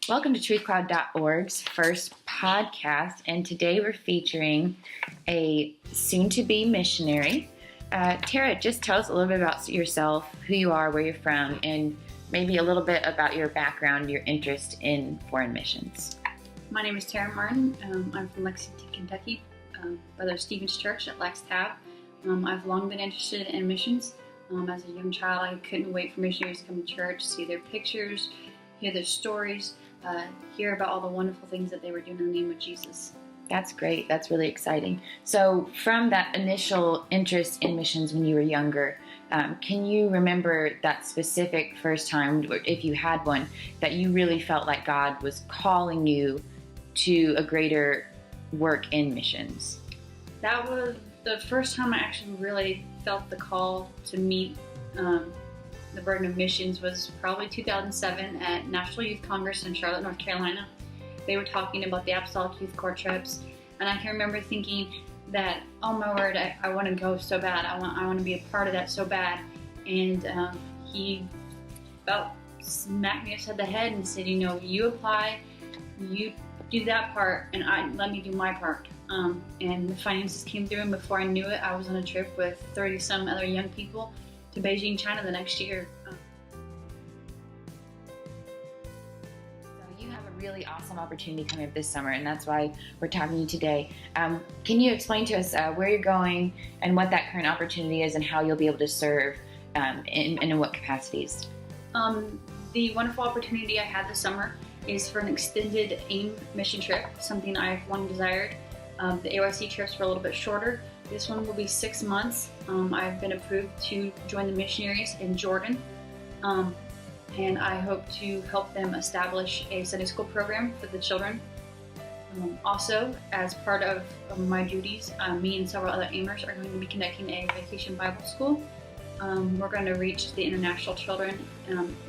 Welcome to truthcloud.org's first podcast, and today we're featuring a soon-to-be missionary. Tara, just tell us a little bit about yourself, who you are, where you're from, and maybe a little bit about your background, your interest in foreign missions. My name is Tara Martin. I'm from Lexington, Kentucky, Brother Stephen's Church at Lex Tab. I've long been interested in missions. As a young child, I couldn't wait for missionaries to come to church, see their pictures, hear their stories, hear about all the wonderful things that they were doing in the name of Jesus. That's great. That's really exciting. So from that initial interest in missions when you were younger, can you remember that specific first time, if you had one, that you really felt like God was calling you to a greater work in missions? That was the first time I actually really felt the call to meet the burden of missions. Was probably 2007 at National Youth Congress in Charlotte, North Carolina. They were talking about the Apostolic Youth Corps trips, and I can remember thinking that, oh my word, I want to go so bad. I want to be a part of that so bad. And he smacked me upside the head and said, you apply, you do that part, and let me do my part. And the finances came through, and before I knew it, I was on a trip with 30-some other young people to Beijing, China the next year. So you have a really awesome opportunity coming up this summer, and that's why we're talking to you today. Can you explain to us where you're going and what that current opportunity is and how you'll be able to serve and in what capacities? The wonderful opportunity I had this summer is for an extended AIM mission trip, something I've long desired. The AYC trips were a little bit shorter. This one will be 6 months. I've been approved to join the missionaries in Jordan, and I hope to help them establish a Sunday school program for the children. Also, as part of my duties, me and several other AIMers are going to be conducting a vacation Bible school. We're going to reach the international children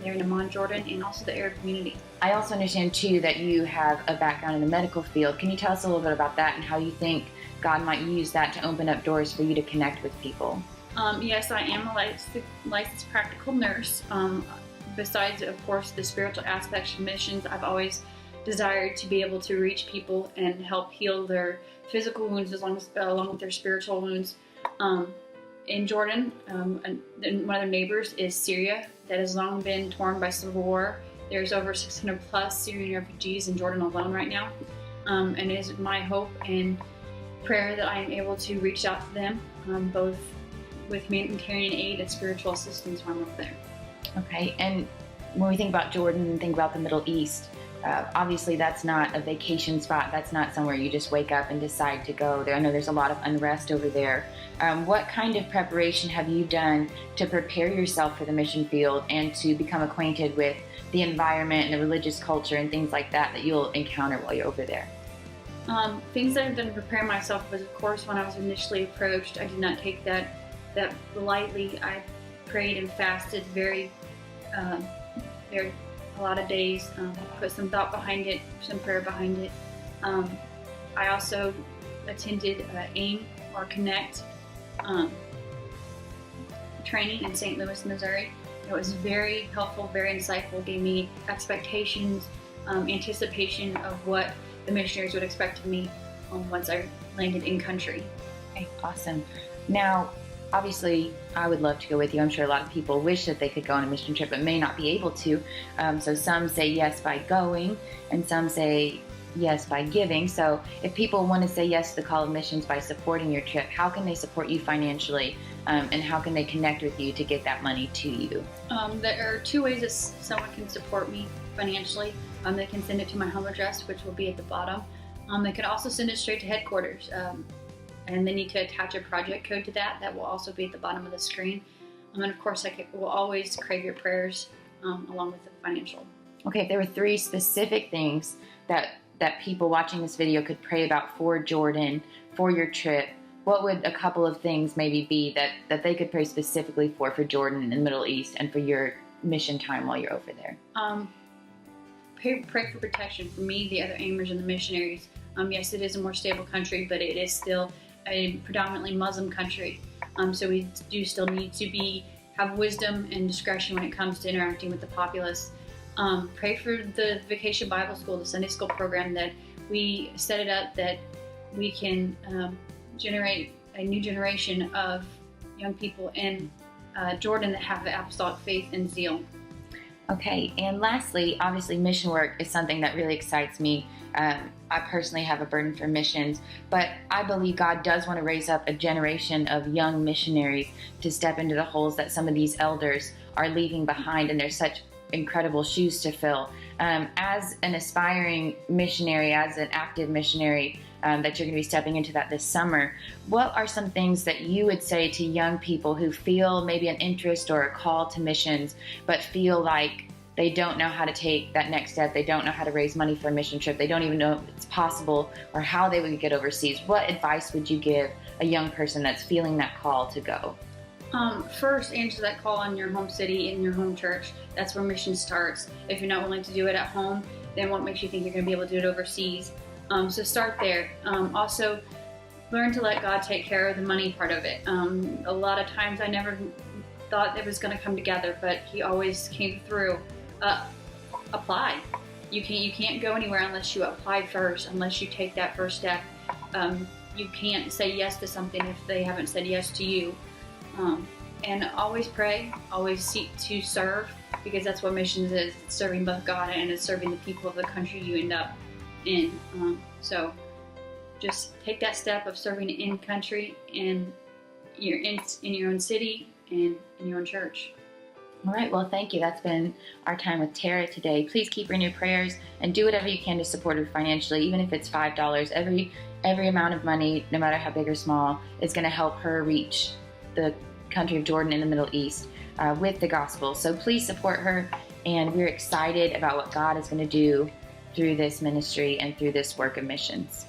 there in Amman, Jordan, and also the Arab community. I also understand, too, that you have a background in the medical field. Can you tell us a little bit about that and how you think God might use that to open up doors for you to connect with people? Yes, I am a licensed practical nurse. Besides, of course, the spiritual aspects of missions, I've always desired to be able to reach people and help heal their physical wounds along with their spiritual wounds. In Jordan, and one of their neighbors is Syria, that has long been torn by civil war. There's over 600 plus Syrian refugees in Jordan alone right now. And it is my hope and prayer that I am able to reach out to them, both with humanitarian aid and spiritual assistance while I'm over there. Okay, and when we think about Jordan and think about the Middle East, obviously that's not a vacation spot. That's not somewhere you just wake up and decide to go there. I know there's a lot of unrest over there. What kind of preparation have you done to prepare yourself for the mission field and to become acquainted with the environment and the religious culture and things like that you'll encounter while you're over there? Things that I've done to prepare myself was, of course, when I was initially approached, I did not take that lightly. I prayed and fasted very a lot of days, put some thought behind it, some prayer behind it. I also attended AIM or Connect training in St. Louis, Missouri. It was very helpful, very insightful, gave me expectations, anticipation of what the missionaries would expect of me once I landed in country. Okay, awesome. Now, obviously, I would love to go with you. I'm sure a lot of people wish that they could go on a mission trip but may not be able to. So some say yes by going, and some say yes by giving. So if people want to say yes to the call of missions by supporting your trip, how can they support you financially, and how can they connect with you to get that money to you? There are two ways that someone can support me financially. They can send it to my home address, which will be at the bottom. They could also send it straight to headquarters. And they need to attach a project code to that. That will also be at the bottom of the screen. And of course, will always crave your prayers along with the financial. Okay, if there were 3 specific things that people watching this video could pray about for Jordan, for your trip, what would a couple of things maybe be that they could pray specifically for Jordan and the Middle East and for your mission time while you're over there? Pray for protection for me, the other AIMers, and the missionaries. Yes, it is a more stable country, but it is still a predominantly Muslim country. So we do still need to have wisdom and discretion when it comes to interacting with the populace. Pray for the Vacation Bible School, the Sunday school program, that we set it up that we can generate a new generation of young people in Jordan that have the apostolic faith and zeal. Okay, and lastly, obviously mission work is something that really excites me. I personally have a burden for missions, but I believe God does want to raise up a generation of young missionaries to step into the holes that some of these elders are leaving behind, and there's such incredible shoes to fill. As an aspiring missionary, as an active missionary, that you're going to be stepping into that this summer, what are some things that you would say to young people who feel maybe an interest or a call to missions, but feel like they don't know how to take that next step, they don't know how to raise money for a mission trip, they don't even know if it's possible or how they would get overseas? What advice would you give a young person that's feeling that call to go? First, answer that call in your home city, in your home church. That's where mission starts. If you're not willing to do it at home, then what makes you think you're going to be able to do it overseas? So start there. Also, learn to let God take care of the money part of it. A lot of times I never thought it was going to come together, but He always came through. Apply. You can't go anywhere unless you apply first, unless you take that first step. You can't say yes to something if they haven't said yes to you. And always pray, always seek to serve, because that's what missions is. It's serving both God and it's serving the people of the country you end up in. So just take that step of serving in country, and you're in your own city and in your own church. All right, well, thank you. That's been our time with Tara today. Please keep her in your prayers and do whatever you can to support her financially, even if it's $5. Every amount of money, no matter how big or small, is going to help her reach the country of Jordan in the Middle East with the gospel. So please support her, and we're excited about what God is going to do through this ministry and through this work of missions.